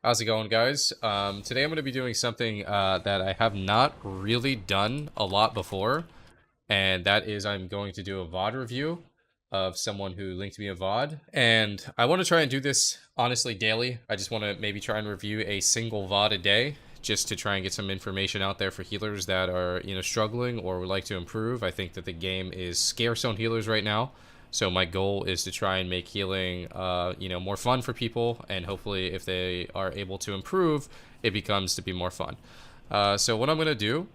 How's it going, guys? Today I'm going to be doing something that I have not really done a lot before, and that is I'm going to do a VOD review of someone who linked me a VOD. And I want to try and do this honestly daily. I just want to maybe try and review a single VOD a day just to try and get some information out there for healers that are, struggling or would like to improve. I think that the game is scarce on healers right now. So my goal is to try and make healing, more fun for people, and hopefully, if they are able to improve, it becomes to be more fun. So what I'm gonna do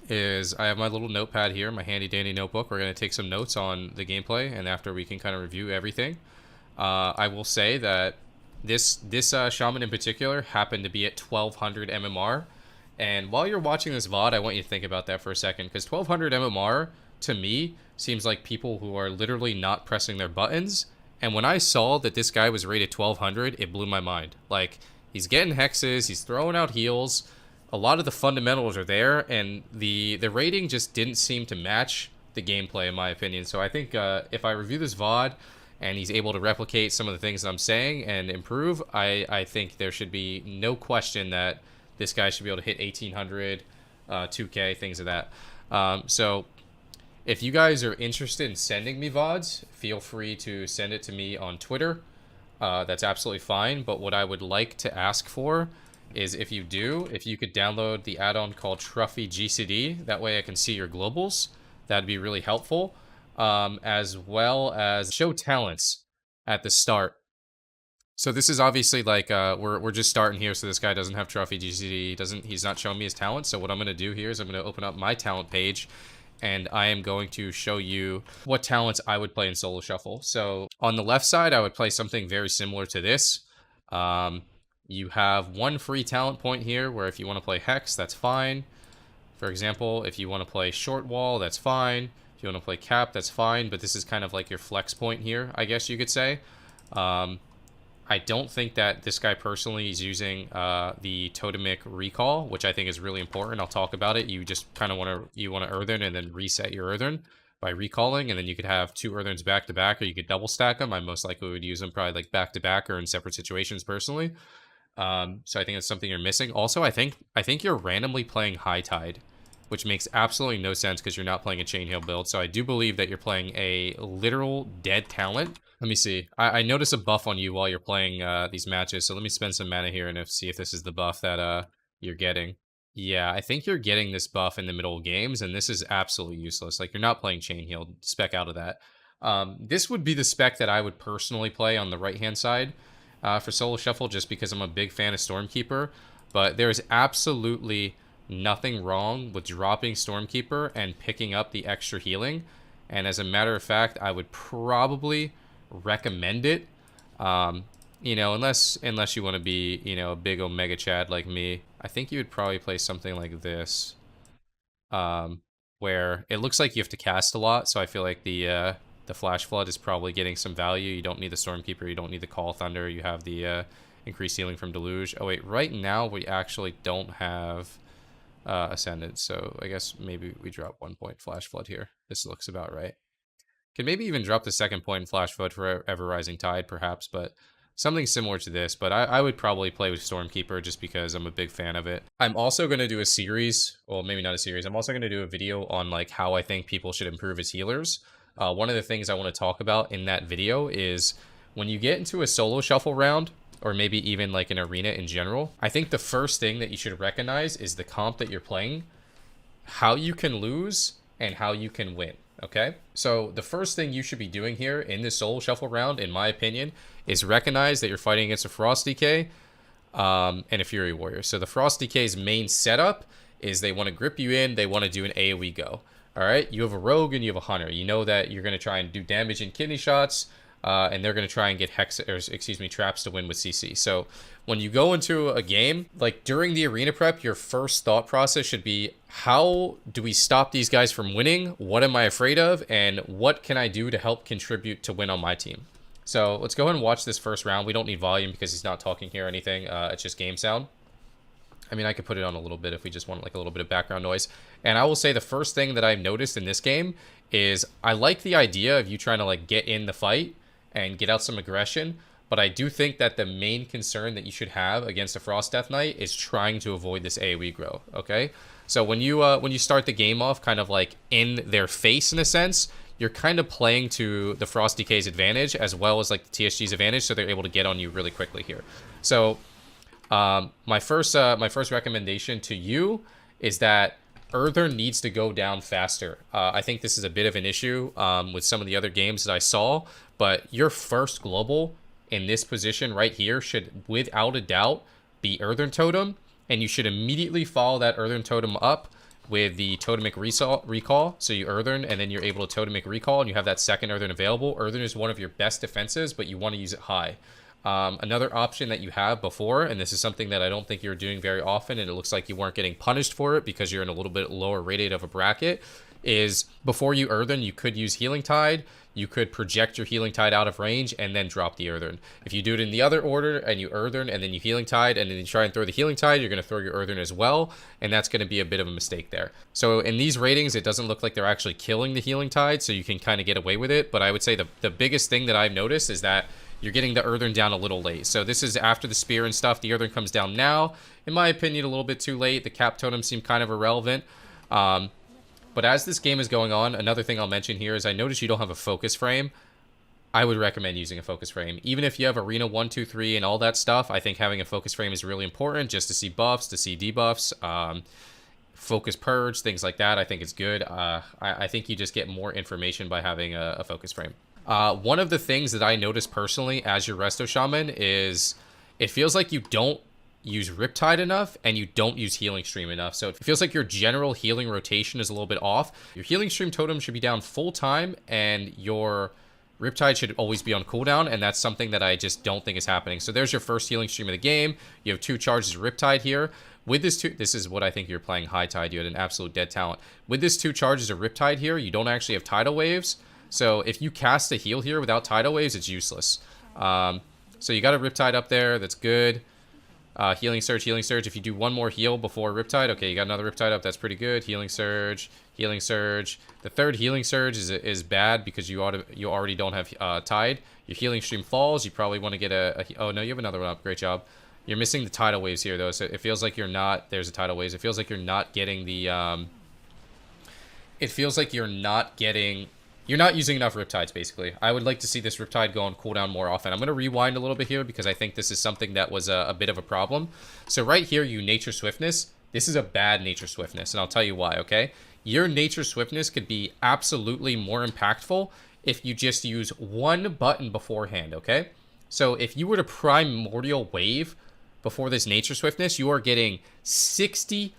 is I have my little notepad here, my handy dandy notebook. We're gonna take some notes on the gameplay, and after we can kind of review everything. I will say that this shaman in particular happened to be at 1200 MMR, and while you're watching this VOD, I want you to think about that for a second, because 1200 MMR to me seems like people who are literally not pressing their buttons. And when I saw that this guy was rated 1200, it blew my mind. Like, he's getting hexes, he's throwing out heals, a lot of the fundamentals are there, and the rating just didn't seem to match the gameplay in my opinion. So I think if I review this VOD and he's able to replicate some of the things that I'm saying and improve, I think there should be no question that this guy should be able to hit 1800, 2K, things of that. So if you guys are interested in sending me VODs, feel free to send it to me on Twitter. That's absolutely fine. But what I would like to ask for is if you could download the add-on called Truffy GCD. That way I can see your globals. That'd be really helpful. As well as show talents at the start. So this is obviously like we're just starting here, so this guy doesn't have Truffy GCD. He's not showing me his talent. So what I'm gonna do here is I'm gonna open up my talent page, and I am going to show you what talents I would play in solo shuffle. So on the left side, I would play something very similar to this. You have one free talent point here where if you want to play Hex, that's fine. For example, if you want to play Short Wall, that's fine. If you want to play Cap, that's fine. But this is kind of like your flex point here, I guess you could say. I don't think that this guy personally is using the totemic recall, which I think is really important. I'll talk about it. You just kind of want to earthen and then reset your earthen by recalling, and then you could have two earthens back to back, or you could double stack them. I most likely would use them probably like back to back or in separate situations personally. So I think that's something you're missing. Also, I think you're randomly playing High Tide, which makes absolutely no sense because you're not playing a chain heal build. So I do believe that you're playing a literal dead talent. Let me see. I notice a buff on you while you're playing these matches. So let me spend some mana here and see if this is the buff that you're getting. Yeah, I think you're getting this buff in the middle of games, and this is absolutely useless. Like, you're not playing chain heal. Spec out of that. This would be the spec that I would personally play on the right-hand side for solo shuffle, just because I'm a big fan of Stormkeeper. But there's absolutely nothing wrong with dropping Stormkeeper and picking up the extra healing. And as a matter of fact, I would probably recommend it. Unless you want to be, a big Omega Chad like me. I think you would probably play something like this. Where it looks like you have to cast a lot, so I feel like the Flash Flood is probably getting some value. You don't need the Stormkeeper, you don't need the Call Thunder, you have the increased healing from Deluge. Oh wait, right now we actually don't have Ascendant, so I guess maybe we drop 1 point Flash Flood here. This looks about right. Can maybe even drop the 2nd point in Flash Flood for Ever Rising Tide, perhaps, but something similar to this. But I would probably play with Stormkeeper just because I'm a big fan of it. I'm also going to do a series, well, maybe not a series. I'm also going to do a video on like how I think people should improve as healers. One of the things I want to talk about in that video is when you get into a solo shuffle round, or maybe even like an arena in general, I think the first thing that you should recognize is the comp that you're playing, how you can lose, and how you can win. Okay, so the first thing you should be doing here in this solo shuffle round, in my opinion, is recognize that you're fighting against a Frost DK and a Fury Warrior. So the Frost DK's main setup is they want to grip you in, they want to do an AoE go. All right, you have a Rogue and you have a Hunter. You know that you're going to try and do damage in kidney shots, and they're going to try and get traps to win with CC. So when you go into a game, like during the arena prep, your first thought process should be, how do we stop these guys from winning? What am I afraid of? And what can I do to help contribute to win on my team? So let's go ahead and watch this first round. We don't need volume because he's not talking here or anything. It's just game sound. I mean, I could put it on a little bit if we just want like a little bit of background noise. And I will say the first thing that I've noticed in this game is I like the idea of you trying to like get in the fight and get out some aggression. But I do think that the main concern that you should have against a Frost Death Knight is trying to avoid this AoE grow, okay? So when you start the game off kind of like in their face in a sense, you're kind of playing to the Frost DK's advantage as well as like the TSG's advantage, so they're able to get on you really quickly here. So my first recommendation to you is that Earther needs to go down faster. I think this is a bit of an issue with some of the other games that I saw, but your first global in this position right here should, without a doubt, be Earthen Totem, and you should immediately follow that Earthen Totem up with the Totemic Recall. So you Earthen, and then you're able to Totemic Recall, and you have that second Earthen available. Earthen is one of your best defenses, but you want to use it high. Another option that you have before, and this is something that I don't think you're doing very often, and it looks like you weren't getting punished for it because you're in a little bit lower rated of a bracket, is before you Earthen, you could use Healing Tide. You could project your Healing Tide out of range and then drop the Earthen. If you do it in the other order and you Earthen and then you Healing Tide and then you try and throw the Healing Tide, you're going to throw your Earthen as well, and that's going to be a bit of a mistake there. So in these ratings, it doesn't look like they're actually killing the Healing Tide, so you can kind of get away with it, but I would say the biggest thing that I've noticed is that you're getting the Earthen down a little late. So this is after the spear and stuff. The Earthen comes down now. In my opinion, a little bit too late. The cap totems seem kind of irrelevant. But as this game is going on, another thing I'll mention here is I noticed you don't have a focus frame. I would recommend using a focus frame. Even if you have Arena 1, 2, 3 and all that stuff, I think having a focus frame is really important just to see buffs, to see debuffs, focus purge, things like that. I think it's good. I think you just get more information by having a focus frame. One of the things that I noticed personally as your Resto Shaman is it feels like you don't use Riptide enough and you don't use Healing Stream enough. So it feels like your general healing rotation is a little bit off. Your Healing Stream totem should be down full time and your Riptide should always be on cooldown, and that's something that I just don't think is happening. So there's your first Healing Stream of the game. You have 2 charges of Riptide here. With this this is what I think you're playing High Tide. You had an absolute dead talent. With this 2 charges of Riptide here, you don't actually have Tidal Waves. So if you cast a heal here without Tidal Waves, it's useless. So you got a Riptide up there. That's good. Healing Surge, Healing Surge. If you do one more heal before Riptide, okay, you got another Riptide up. That's pretty good. Healing Surge, Healing Surge. The third Healing Surge is bad because you already don't have Tide. Your Healing Stream falls. You probably want to get oh, no, you have another one up. Great job. You're missing the Tidal Waves here, though, so it feels like you're not... There's a Tidal Waves. It feels like you're not getting the... It feels like you're not getting... You're not using enough Riptides, basically. I would like to see this Riptide go on cooldown more often. I'm going to rewind a little bit here because I think this is something that was a bit of a problem. So right here, you Nature Swiftness. This is a bad Nature Swiftness, and I'll tell you why, okay? Your Nature Swiftness could be absolutely more impactful if you just use one button beforehand, okay? So if you were to Primordial Wave before this Nature Swiftness, you are getting 60%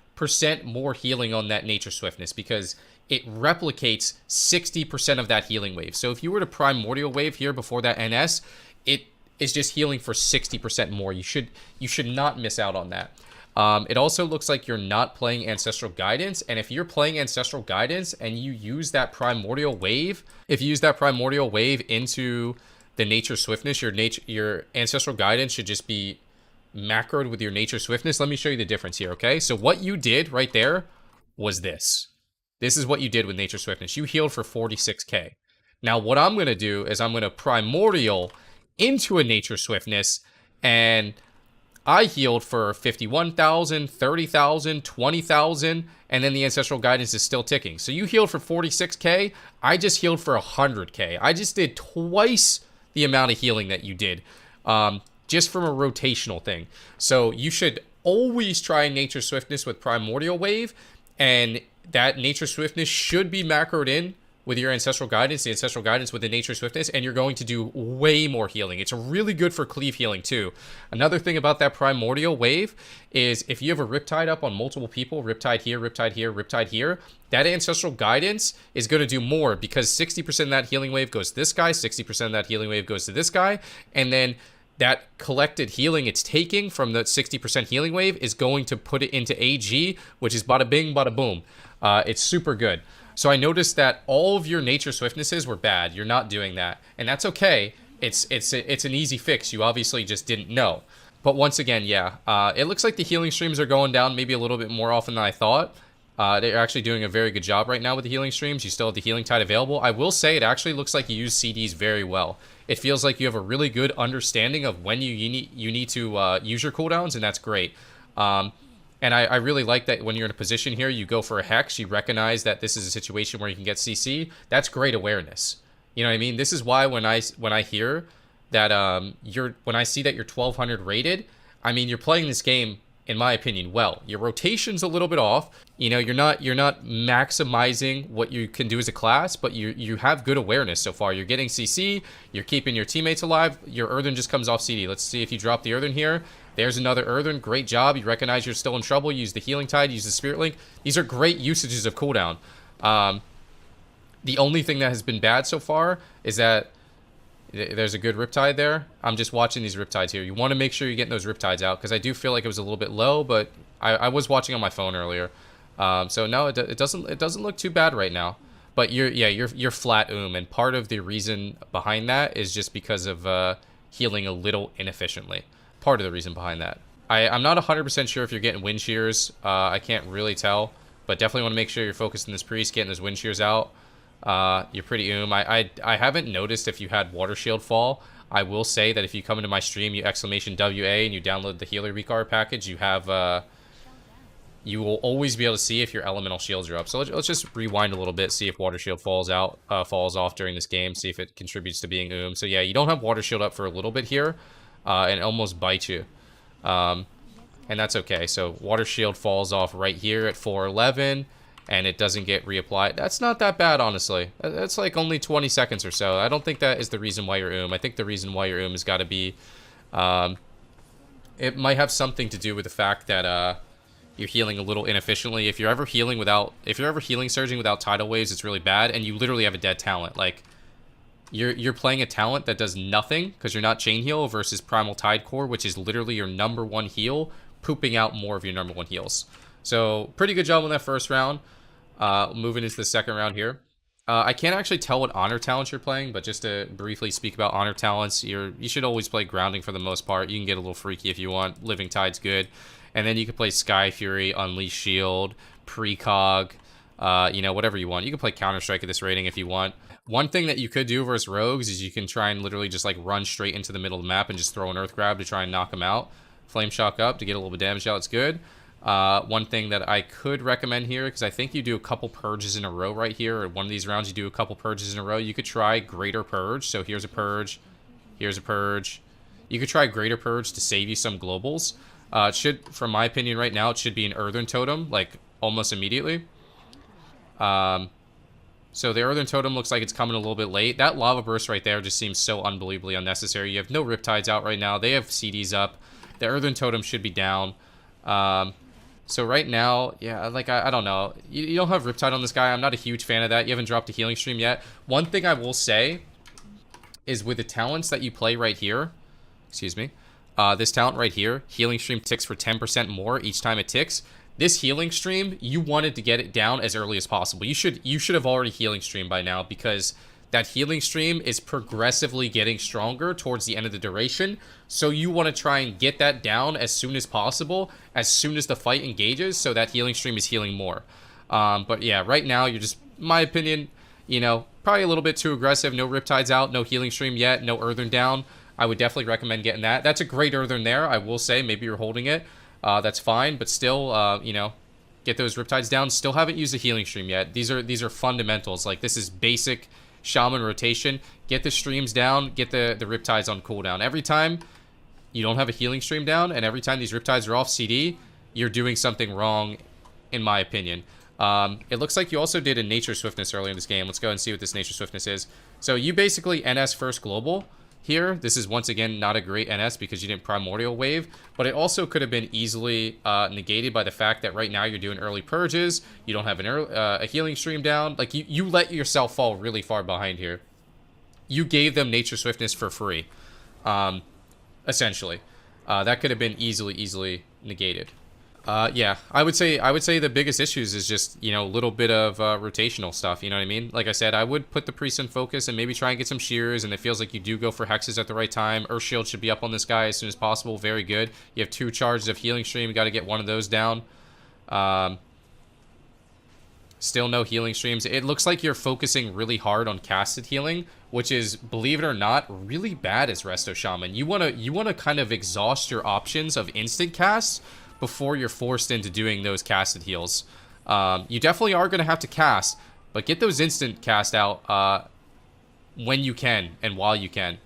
more healing on that Nature Swiftness because it replicates 60% of that healing wave. So if you were to Primordial Wave here before that NS, it is just healing for 60% more. You should not miss out on that. It also looks like you're not playing Ancestral Guidance, and if you're playing Ancestral Guidance and you use that Primordial Wave, if you use that Primordial Wave into the Nature Swiftness, your Ancestral Guidance should just be macroed with your Nature Swiftness. Let me show you the difference here, okay? So what you did right there was this. This is what you did with Nature Swiftness. You healed for 46k. Now, what I'm going to do is I'm going to Primordial into a Nature Swiftness, and I healed for 51,000, 30,000, 20,000, and then the Ancestral Guidance is still ticking. So you healed for 46k. I just healed for 100k. I just did twice the amount of healing that you did, just from a rotational thing. So you should always try Nature Swiftness with Primordial Wave, and that Nature Swiftness should be macroed in with your Ancestral Guidance, the Ancestral Guidance with the Nature Swiftness, and you're going to do way more healing. It's really good for cleave healing, too. Another thing about that Primordial Wave is if you have a Riptide up on multiple people, Riptide here, Riptide here, Riptide here, that Ancestral Guidance is going to do more because 60% of that healing wave goes to this guy, 60% of that healing wave goes to this guy, and then that collected healing it's taking from the 60% healing wave is going to put it into AG, which is bada bing, bada boom. It's super good. So I noticed that all of your Nature Swiftnesses were bad. You're not doing that. And that's okay. It's an easy fix. You obviously just didn't know. But once again, yeah, it looks like the healing streams are going down maybe a little bit more often than I thought. They're actually doing a very good job right now with the healing streams. You still have the healing tide available. I will say it actually looks like you use CDs very well. It feels like you have a really good understanding of when you need to use your cooldowns, and that's great. And I really like that when you're in a position here, you go for a Hex, you recognize that this is a situation where you can get CC. That's great awareness. You know what I mean? This is why when I hear that when I see that you're 1200 rated, I mean, you're playing this game, in my opinion, well. Your rotation's a little bit off. You know, you're not maximizing what you can do as a class, but you have good awareness so far. You're getting CC, you're keeping your teammates alive. Your Earthen just comes off CD. Let's see if you drop the Earthen here. There's another Earthen. Great job. You recognize you're still in trouble. Use the Healing Tide. Use the Spirit Link. These are great usages of cooldown. The only thing that has been bad so far is that there's a good Riptide there. I'm just watching these Riptides here. You want to make sure you're getting those Riptides out, because I do feel like it was a little bit low, but I was watching on my phone earlier. So no, it doesn't look too bad right now. But you're flat and part of the reason behind that is just because of healing a little inefficiently. Part of the reason behind that. I'm not 100% sure if you're getting wind shears. I can't really tell, but definitely want to make sure you're focused on this priest, getting those wind shears out. You're pretty I haven't noticed if you had water shield fall. I will say that if you come into my stream, you exclamation WA and you download the healer recard package, you have you will always be able to see if your elemental shields are up. So let's just rewind a little bit, see if water shield falls off during this game, see if it contributes to being So yeah, you don't have water shield up for a little bit here, and it almost bites you. And that's okay. So water shield falls off right here at 411. And it doesn't get reapplied. That's not that bad, honestly. That's like only 20 seconds or so. I don't think that is the reason why you're I think the reason why you're has got to be... it might have something to do with the fact that you're healing a little inefficiently. If you're ever healing surging without tidal waves, it's really bad. And you literally have a dead talent. Like, you're playing a talent that does nothing because you're not chain heal versus Primal Tide Core, which is literally your #1 heal, pooping out more of your #1 heals. So, pretty good job on that first round. Moving into the second round here. I can't actually tell what honor talents you're playing, but just to briefly speak about honor talents, you should always play grounding for the most part. You can get a little freaky if you want. Living Tide's good. And then you can play Sky Fury, Unleash Shield, Precog, you know, whatever you want. You can play Counter-Strike at this rating if you want. One thing that you could do versus rogues is you can try and literally just like run straight into the middle of the map and just throw an Earth Grab to try and knock them out. Flame Shock up to get a little bit of damage out. It's good. One thing that I could recommend here, because I think you do a couple purges in a row right here, or one of these rounds you do a couple purges in a row, you could try Greater Purge. So here's a purge, here's a purge. You could try Greater Purge to save you some globals. It should, from my opinion right now, it should be an Earthen Totem, like, almost immediately. So the Earthen Totem looks like it's coming a little bit late. That Lava Burst right there just seems so unbelievably unnecessary. You have no Riptides out right now. They have CDs up. The Earthen Totem should be down. So right now, yeah, like, I don't know. You don't have Riptide on this guy. I'm not a huge fan of that. You haven't dropped a healing stream yet. One thing I will say is with the talents that you play right here, excuse me, this talent right here, healing stream ticks for 10% more each time it ticks. This healing stream, you wanted to get it down as early as possible. You should have already healing stream by now, because that healing stream is progressively getting stronger towards the end of the duration. So you want to try and get that down as soon as possible, as soon as the fight engages, so that healing stream is healing more. But yeah, right now, you're just, my opinion, you know, probably a little bit too aggressive. No Riptides out, no healing stream yet, no Earthen down. I would definitely recommend getting that. That's a great Earthen there, I will say. Maybe you're holding it. That's fine, but still, you know, get those Riptides down. Still haven't used the healing stream yet. These are fundamentals. Like, this is basic Shaman rotation. Get the streams down, get the Riptides on cooldown. Every time you don't have a healing stream down, and every time these Riptides are off CD, you're doing something wrong, in my opinion. It looks like you also did a Nature Swiftness earlier in this game. Let's go and see what this Nature Swiftness is. So you basically NS first global here. This is, once again, not a great NS because you didn't Primordial Wave, but it also could have been easily negated by the fact that right now you're doing early purges, you don't have a healing stream down. Like, you let yourself fall really far behind here. You gave them Nature Swiftness for free, essentially. That could have been easily negated. Yeah, I would say the biggest issues is just, you know, a little bit of rotational stuff, you know what I mean? Like I said, I would put the priest in focus and maybe try and get some shears, and it feels like you do go for hexes at the right time. Earth Shield should be up on this guy as soon as possible. Very good. You have 2 charges of healing stream. You got to get one of those down. Still no healing streams. It looks like you're focusing really hard on casted healing, which is, believe it or not, really bad as Resto Shaman. You wanna kind of exhaust your options of instant casts before you're forced into doing those casted heals. You definitely are gonna have to cast, but get those instant cast out when you can and while you can.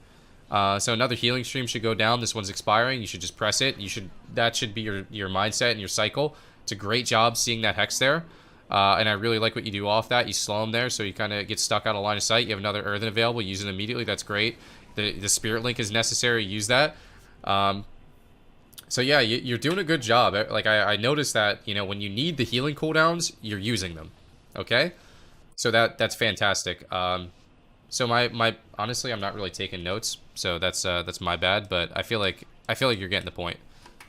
So another healing stream should go down. This one's expiring. You should just press it. That should be your mindset and your cycle. It's a great job seeing that hex there. And I really like what you do off that. You slow them there, so you kind of get stuck out of line of sight. You have another earthen available. Use it immediately. That's great. The spirit link is necessary. Use that. So yeah, you're doing a good job. Like I noticed that, you know, when you need the healing cooldowns, you're using them. Okay, so that's fantastic. So my honestly, I'm not really taking notes, so that's my bad. But I feel like you're getting the point,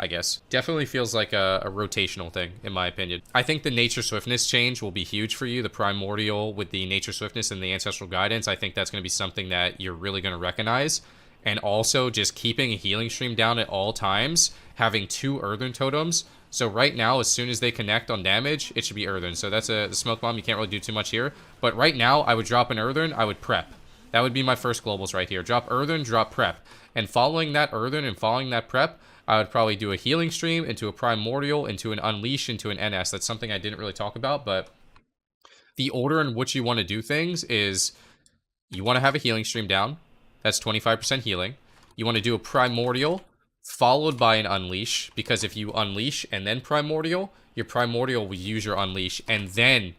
I guess. Definitely feels like a rotational thing, in my opinion. I think the Nature Swiftness change will be huge for you. The Primordial with the Nature Swiftness and the Ancestral Guidance, I think that's going to be something that you're really going to recognize. And also just keeping a healing stream down at all times, having 2 Earthen Totems. So right now, as soon as they connect on damage, it should be Earthen. So that's the Smoke Bomb. You can't really do too much here. But right now, I would drop an Earthen. I would prep. That would be my first globals right here. Drop Earthen, drop prep. And following that Earthen and following that prep, I would probably do a healing stream into a Primordial, into an Unleash, into an NS. That's something I didn't really talk about, but the order in which you want to do things is you want to have a healing stream down. That's 25% healing. You want to do a Primordial followed by an Unleash, because if you Unleash and then Primordial, your Primordial will use your Unleash, and then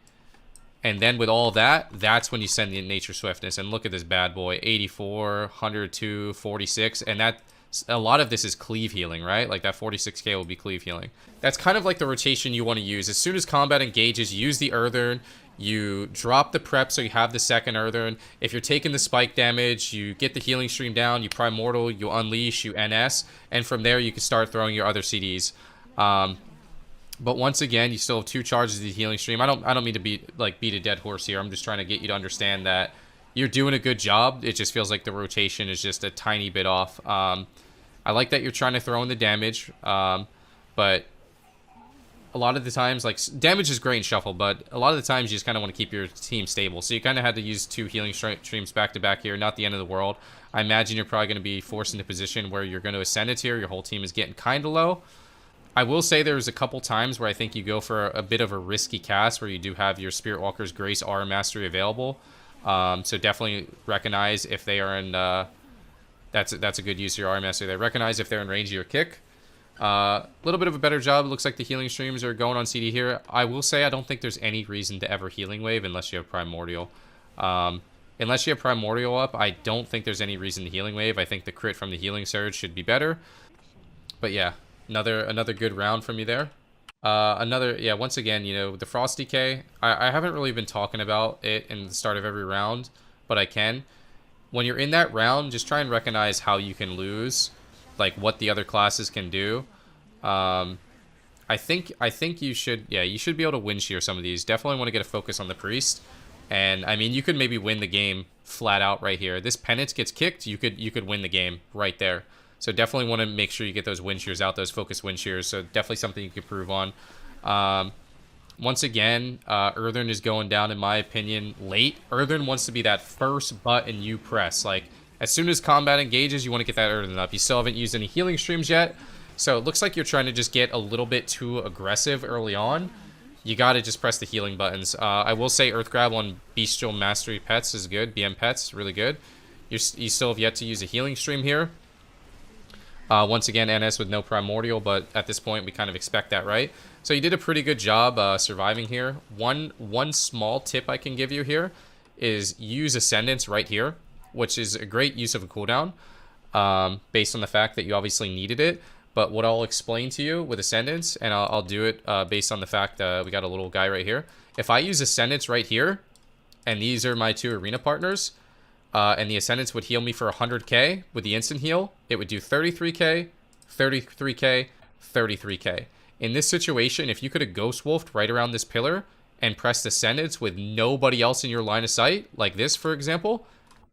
with all that, that's when you send the Nature Swiftness. And look at this bad boy, 84, 102, 46, and that a lot of this is cleave healing, right? Like that 46k will be cleave healing. That's kind of like the rotation you want to use. As soon as combat engages, use the Earthen. You drop the prep so you have the second Earthen. If you're taking the spike damage, you get the healing stream down, you Primordial, you Unleash, you NS, and from there you can start throwing your other CDs. But once again, you still have 2 charges of the healing stream. I don't mean to beat a dead horse here. I'm just trying to get you to understand that you're doing a good job. It just feels like the rotation is just a tiny bit off. I like that you're trying to throw in the damage, but a lot of the times, like, damage is great in Shuffle, but a lot of the times you just kind of want to keep your team stable. So you kind of had to use 2 healing streams back to back here. Not the end of the world. I imagine you're probably going to be forced into a position where you're going to ascend it here. Your whole team is getting kind of low. I will say there's a couple times where I think you go for a bit of a risky cast where you do have your Spirit Walker's Grace Aura Mastery available. So definitely recognize if they are in... that's a good use of your Aura Mastery. They recognize if they're in range of your kick. A little bit of a better job. It looks like the healing streams are going on CD here. I will say I don't think there's any reason to ever healing wave unless you have Primordial. Unless you have Primordial up, I don't think there's any reason to healing wave. I think the crit from the healing surge should be better. But yeah, another good round from you there. Once again, you know, the Frost Decay, I haven't really been talking about it in the start of every round, but I can. When you're in that round, just try and recognize how you can lose, like what the other classes can do. I think you should be able to win shear some of these. Definitely want to get a focus on the Priest. And I mean, you could maybe win the game flat out right here. This Penance gets kicked, you could win the game right there. So definitely want to make sure you get those win shears out, those focus win shears. So definitely something you can improve on. Once again, Earthen is going down, in my opinion, late. Earthen wants to be that first button you press. Like, as soon as combat engages, you want to get that Earthen up. You still haven't used any healing streams yet. So it looks like you're trying to just get a little bit too aggressive early on. You got to just press the healing buttons. I will say Earth Grab on Bestial Mastery Pets is good. BM Pets, really good. You still have yet to use a healing stream here. Once again, NS with no Primordial, but at this point, we kind of expect that, right? So you did a pretty good job surviving here. One small tip I can give you here is use Ascendance right here, which is a great use of a cooldown, based on the fact that you obviously needed it. But what I'll explain to you with Ascendance, and I'll do it based on the fact we got a little guy right here. If I use Ascendance right here, and these are my 2 arena partners, and the Ascendance would heal me for 100k with the instant heal, it would do 33k, 33k, 33k. In this situation, if you could have Ghost Wolfed right around this pillar and pressed Ascendance with nobody else in your line of sight, like this, for example,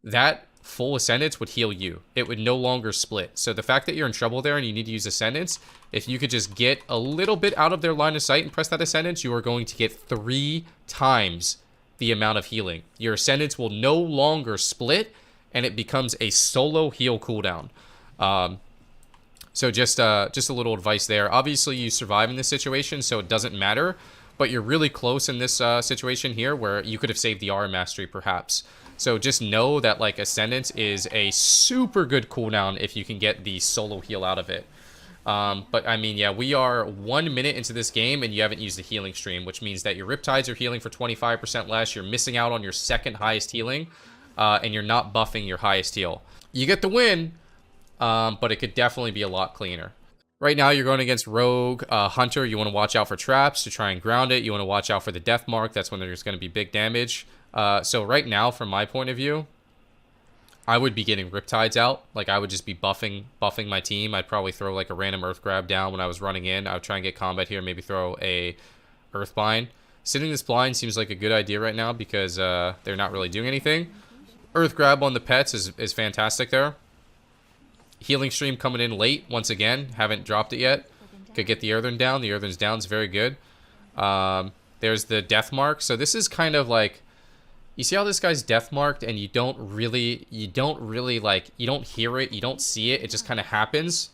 that full Ascendance would heal you. It would no longer split. So the fact that you're in trouble there and you need to use Ascendance, if you could just get a little bit out of their line of sight and press that Ascendance, you are going to get 3 times the amount of healing. Your Ascendance will no longer split, and it becomes a solo heal cooldown. So just a little advice there. Obviously, you survive in this situation, so it doesn't matter. But you're really close in this situation here where you could have saved the R Mastery, perhaps. So just know that, like, Ascendance is a super good cooldown if you can get the solo heal out of it. But, I mean, yeah, we are 1 minute into this game, and you haven't used the healing stream, which means that your Riptides are healing for 25% less. You're missing out on your second highest healing, and you're not buffing your highest heal. You get the win, but it could definitely be a lot cleaner. Right now, you're going against Rogue, Hunter. You want to watch out for traps to try and ground it. You want to watch out for the Death Mark. That's when there's going to be big damage. So right now, from my point of view, I would be getting Riptides out. Like, I would just be buffing my team. I'd probably throw, like, a random Earth Grab down when I was running in. I would try and get combat here, maybe throw a Earth Bind. Sitting this blind seems like a good idea right now because they're not really doing anything. Earth Grab on the pets is fantastic there. Healing Stream coming in late once again. Haven't dropped it yet. Could get the Earthen down. The Earthen's down is very good. There's the Death Mark. So this is kind of like, you see how this guy's Death Marked and you don't really like, you don't hear it, you don't see it. It just kind of happens.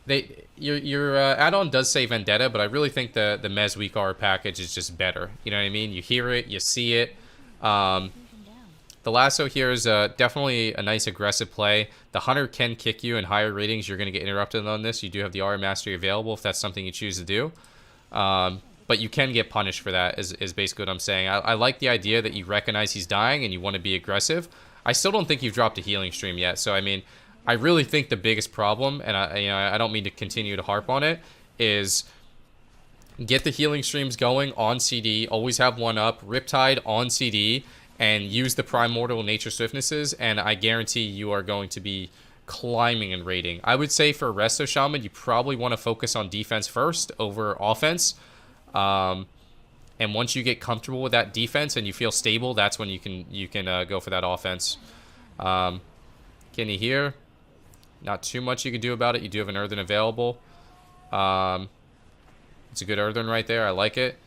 Your add-on does say Vendetta, but I really think the Mez Weak R package is just better. You know what I mean? You hear it, you see it. The lasso here is definitely a nice aggressive play. The Hunter can kick you in higher ratings. You're going to get interrupted on this. You do have the R Mastery available if that's something you choose to do. But you can get punished for that, is basically what I'm saying. I like the idea that you recognize he's dying and you want to be aggressive. I still don't think you've dropped a healing stream yet. So, I mean, I really think the biggest problem, and I don't mean to continue to harp on it, is get the healing streams going on CD. Always have one up. Riptide on CD. And use the Primordial Nature Swiftnesses, and I guarantee you are going to be climbing in rating. I would say for Resto Shaman, you probably want to focus on defense first over offense. And once you get comfortable with that defense and you feel stable, that's when you can go for that offense. Kenny here, not too much you can do about it. You do have an Earthen available. It's a good Earthen right there. I like it.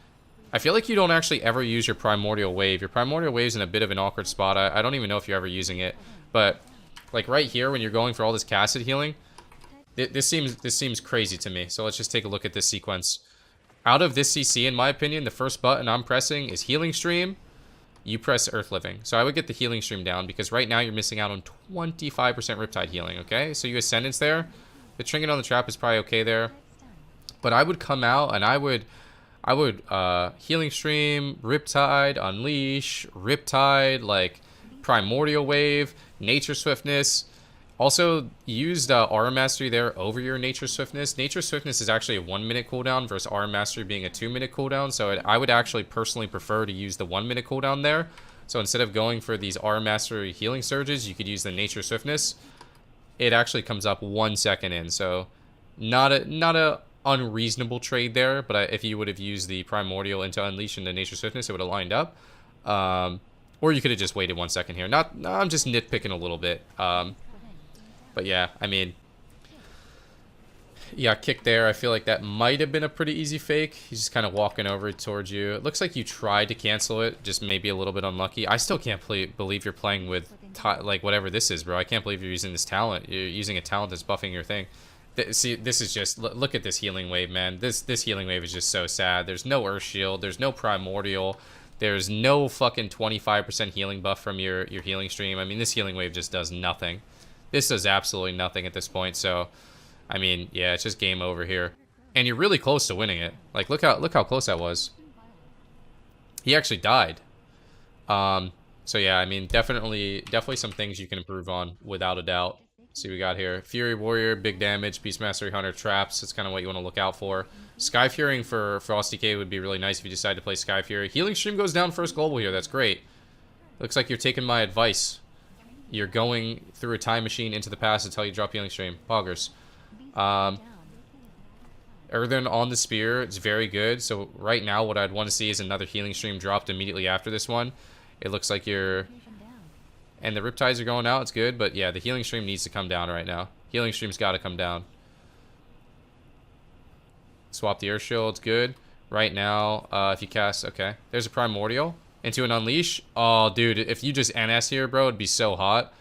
I feel like you don't actually ever use your Primordial Wave. Your Primordial Wave's in a bit of an awkward spot. I don't even know if you're ever using it. But, like, right here, when you're going for all this Cassid healing, this seems crazy to me. So let's just take a look at this sequence. Out of this CC, in my opinion, the first button I'm pressing is Healing Stream. You press Earth Living. So I would get the Healing Stream down, because right now you're missing out on 25% Riptide healing, okay? So you Ascendance there. The Trinket on the Trap is probably okay there. But I would come out, and I would Healing Stream, Riptide, Unleash, Riptide, like Primordial Wave, Nature Swiftness. Also, use the R Mastery there over your Nature Swiftness. Nature Swiftness is actually a 1 minute cooldown versus R Mastery being a 2 minute cooldown. So I would actually personally prefer to use the 1 minute cooldown there. So instead of going for these R Mastery healing surges, you could use the Nature Swiftness. It actually comes up 1 second in. So not a unreasonable trade there, but if you would have used the Primordial into Unleash and the Nature Swiftness, it would have lined up. Or you could have just waited 1 second here. I'm just nitpicking a little bit. But yeah, I mean, you got kicked there. I feel like that might have been a pretty easy fake. He's just kind of walking over towards you. It looks like you tried to cancel it, just maybe a little bit unlucky. I still can't believe you're playing with, like, whatever this is, bro. I can't believe you're using this talent. You're using a talent that's buffing your thing. See, this is just, look at this healing wave, man. This healing wave is just so sad. There's no Earth Shield. There's no Primordial. There's no fucking 25% healing buff from your healing stream. I mean, this healing wave just does nothing. This does absolutely nothing at this point. So, I mean, yeah, it's just game over here. And you're really close to winning it. Like, look how close that was. He actually died. So yeah, I mean, definitely some things you can improve on without a doubt. See what we got here. Fury Warrior, big damage. Beast Mastery Hunter, traps. That's kind of what you want to look out for. Sky Furying for Frosty K would be really nice if you decide to play Sky Fury. Healing Stream goes down first global here. That's great. Looks like you're taking my advice. You're going through a time machine into the past until you drop Healing Stream. Poggers. Earthen on the Spear. It's very good. So right now what I'd want to see is another Healing Stream dropped immediately after this one. It looks like you're... And the Riptides are going out. It's good. But yeah, the healing stream needs to come down right now. Healing stream's got to come down. Swap the Earth Shield. It's good. Right now, if you cast... Okay. There's a Primordial into an Unleash. Oh, dude. If you just NS here, bro, it'd be so hot.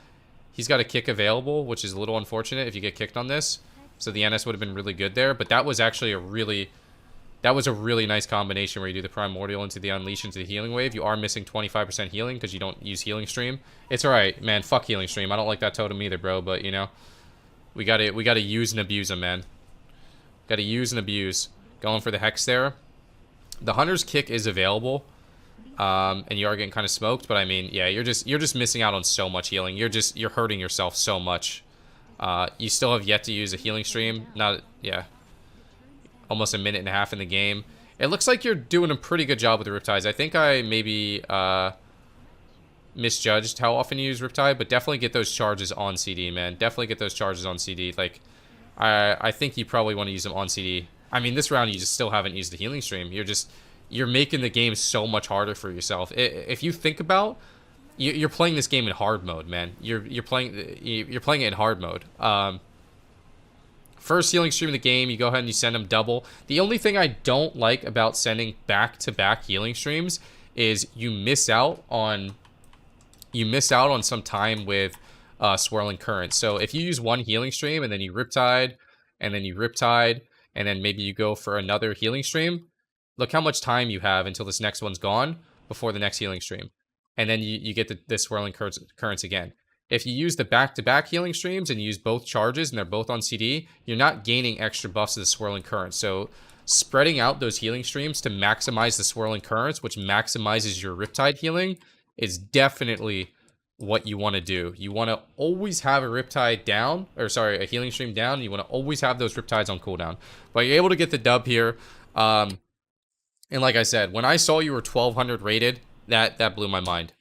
He's got a kick available, which is a little unfortunate if you get kicked on this. So the NS would have been really good there. But that was actually a really... That was a really nice combination where you do the Primordial into the Unleash into the Healing Wave. You are missing 25% healing because you don't use Healing Stream. It's alright, man. Fuck Healing Stream. I don't like that totem either, bro. But, you know, we gotta use and abuse him, man. Gotta use and abuse. Going for the Hex there. The Hunter's Kick is available. And you are getting kind of smoked. But, I mean, yeah, you're just missing out on so much healing. You're hurting yourself so much. You still have yet to use a Healing Stream. Yeah. Almost a minute and a half in the game. It looks like you're doing a pretty good job with the Riptides. I think I maybe misjudged how often you use Riptide, but definitely get those charges on CD, man. Definitely get those charges on CD. Like, I think you probably want to use them on CD. I mean, this round you just still haven't used the Healing Stream. You're making the game so much harder for yourself. If you think about, you're playing this game in hard mode, man. You're playing it in hard mode. First healing stream of the game, you go ahead and you send them double. The only thing I don't like about sending back-to-back healing streams is you miss out on some time with Swirling Current. So if you use one healing stream and then you Riptide, and then you Riptide, and then maybe you go for another healing stream, look how much time you have until this next one's gone before the next healing stream. And then you get the Swirling Currents again. If you use the back-to-back healing streams and you use both charges and they're both on CD, you're not gaining extra buffs to the Swirling Currents. So spreading out those healing streams to maximize the Swirling Currents, which maximizes your Riptide healing, is definitely what you want to do. You want to always have a Riptide down, or sorry, a healing stream down. You want to always have those Riptides on cooldown. But you're able to get the dub here. And like I said, when I saw you were 1200 rated, that blew my mind.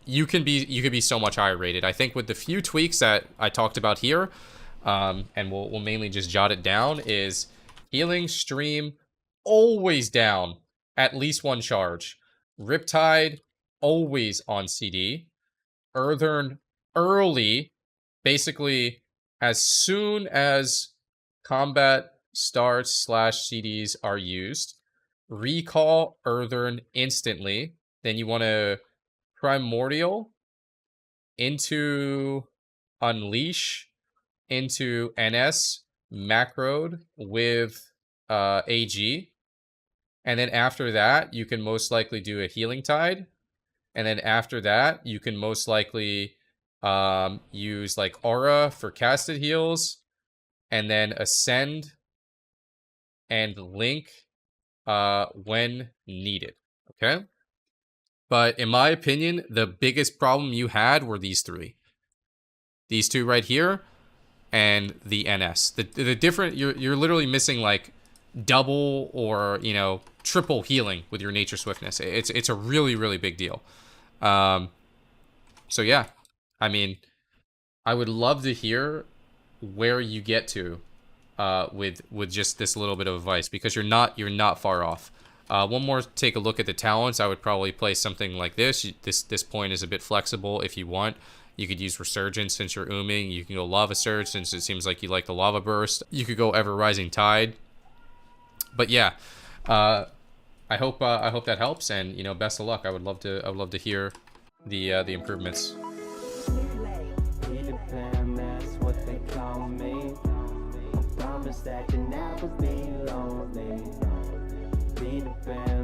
You could be so much higher rated. I think with the few tweaks that I talked about here, and we'll mainly just jot it down, is healing stream always down at least one charge. Riptide always on CD. Earthern early, basically as soon as combat starts / CDs are used. Recall Earthern instantly. Then you want to Primordial into Unleash into NS macroed with AG, and then after that you can most likely do a Healing Tide, and then after that you can most likely use like Aura for casted heals, and then Ascend and Link when needed. Okay. But in my opinion, the biggest problem you had were these three. These two right here and the NS. The different, you're literally missing like double or, you know, triple healing with your Nature Swiftness. It's a really, really big deal. So yeah, I mean, I would love to hear where you get to with just this little bit of advice, because you're not far off. One more take a look at the talents. I would probably play something like this. This point is a bit flexible if you want. You could use Resurgence since you're ooming. You can go Lava Surge since it seems like you like the Lava Burst. You could go Ever Rising Tide. But yeah, I hope that helps, and you know, best of luck. I would love to hear the improvements. That you never be lonely. Be the band.